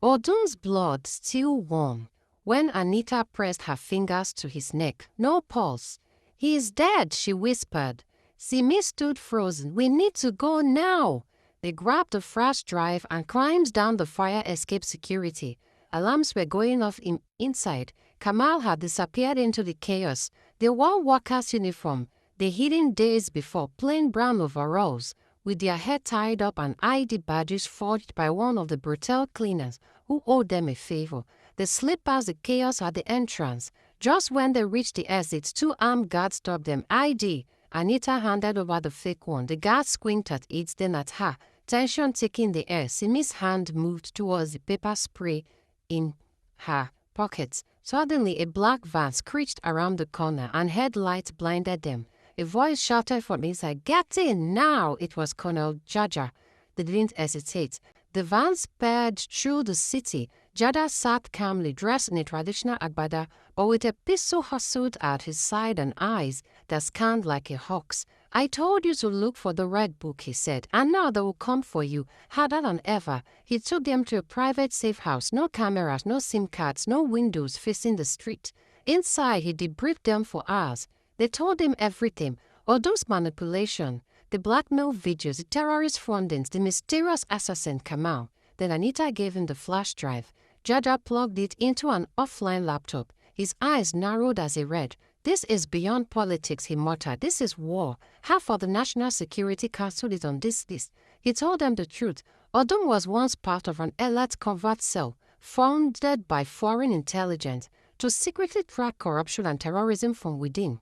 Odun's blood still warm when Anita pressed her fingers to his neck. No pulse. "He is dead," she whispered. Simi stood frozen. "We need to go now." They grabbed the flash drive and climbed down the fire escape security. Alarms were going off inside. Kamal had disappeared into the chaos. They wore workers' uniform, the hidden days before, plain brown overalls, with their hair tied up and ID badges forged by one of the Brothel cleaners who owed them a favor. They slipped past the chaos at the entrance. Just when they reached the exit, two armed guards stopped them. "ID." Anita handed over the fake one. The guard squinted at it, then at her. Tension taking the air. Simi's hand moved towards the pepper spray in her pockets. Suddenly, a black van screeched around the corner and headlights blinded them. A voice shouted from inside, "Get in now!" It was Colonel Jaja. They didn't hesitate. The van sped through the city. Jada sat calmly, dressed in a traditional agbada, but with a pistol hustled at his side and eyes that scanned like a hawk's. "I told you to look for the red book," he said, "and now they will come for you, harder than ever." He took them to a private safe house. No cameras, no SIM cards, no windows facing the street. Inside, he debriefed them for hours. They told him everything. Odun's manipulation, the blackmail videos, the terrorist fundings, the mysterious assassin Kamal. Then Anita gave him the flash drive. Jaja plugged it into an offline laptop. His eyes narrowed as he read. "This is beyond politics," he muttered. "This is war. Half of the National Security Council is on this list." He told them the truth. Odun was once part of an elite covert cell, founded by foreign intelligence, to secretly track corruption and terrorism from within.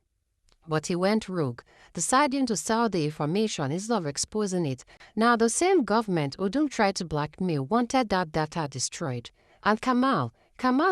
But he went rogue, deciding to sell the information instead of exposing it. Now the same government Odun tried to blackmail wanted that data destroyed. And Kamal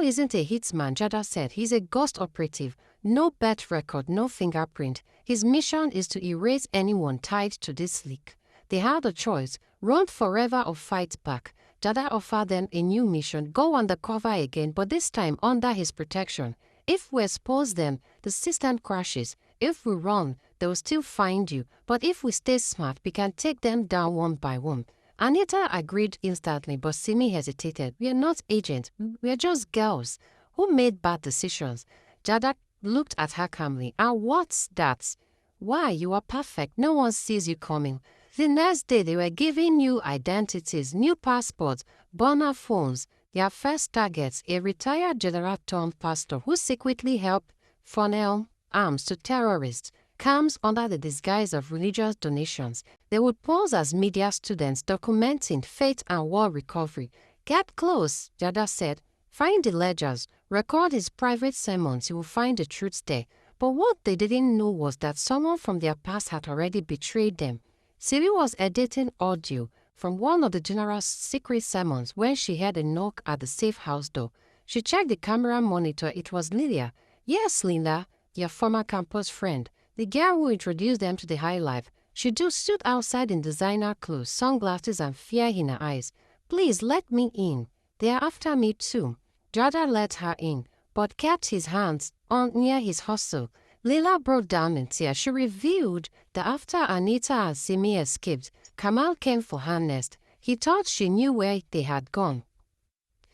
isn't a hitman, Jada said. He's a ghost operative. No birth record, no fingerprint. His mission is to erase anyone tied to this leak. They had a choice, run forever or fight back. Jada offered them a new mission, go undercover again, but this time under his protection. If we expose them, the system crashes. If we run, they will still find you. But if we stay smart, we can take them down one by one. Anita agreed instantly, but Simi hesitated. "We are not agents. We are just girls who made bad decisions." Jada looked at her calmly. "And what's that? Why, you are perfect. No one sees you coming." The next day, they were giving you identities, new passports, burner phones. Their first targets, a retired general turned pastor who secretly helped funnel arms to terrorists, comes under the disguise of religious donations. They would pose as media students documenting faith and war recovery. "Get close," Jada said. "Find the ledgers. Record his private sermons. You will find the truth there." But what they didn't know was that someone from their past had already betrayed them. Siri was editing audio from one of the general's secret sermons when she heard a knock at the safe house door. She checked the camera monitor. It was Lilia. "Yes, Linda, your former campus friend. The girl who introduced them to the high life." She just stood outside in designer clothes, sunglasses and fear in her eyes. "Please let me in. They are after me too." Jada let her in, but kept his hands on near his hustle. Lila broke down in tears. She revealed that after Anita and Simi escaped, Kamal came for her next. He thought she knew where they had gone.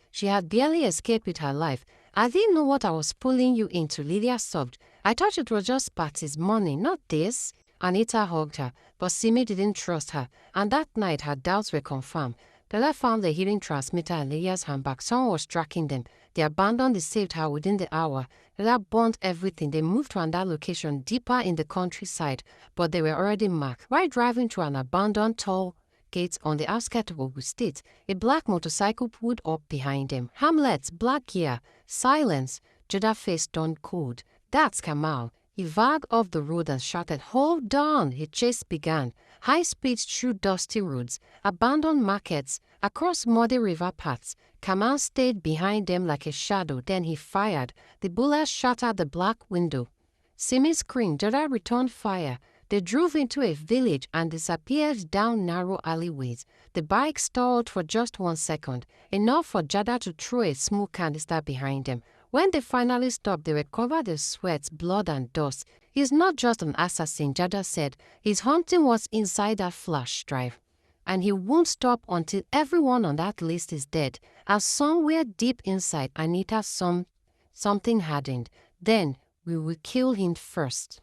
She had barely escaped with her life. "I didn't know what I was pulling you into," Lilia sobbed. "I thought it was just party's money, not this." Anita hugged her, but Simi didn't trust her, and that night her doubts were confirmed. Lila found the hearing transmitter in Lilia's handbag. Someone was tracking them. They abandoned the saved her within the hour. Lila burnt everything. They moved to another location deeper in the countryside, but they were already marked. While driving to an abandoned toll gate on the outskirts of Ogun State, a black motorcycle pulled up behind them. Hamlet, black gear, silence. Jada's face turned cold. "That's Kamal." He vagged off the road and shouted, "Hold on!" His chase began. High speeds through dusty roads, abandoned markets, across muddy river paths. Kamal stayed behind them like a shadow. Then he fired. The bullet shattered the black window. Simi screamed. Jada returned fire. They drove into a village and disappeared down narrow alleyways. The bike stalled for just 1 second, enough for Jada to throw a smoke canister behind them. When they finally stopped, they were covered in sweat, blood, and dust. "He's not just an assassin," Jada said. "His hunting was inside that flash drive." and he won't stop until everyone on that list is dead. As somewhere deep inside Anita something hardened. Then we will kill him first.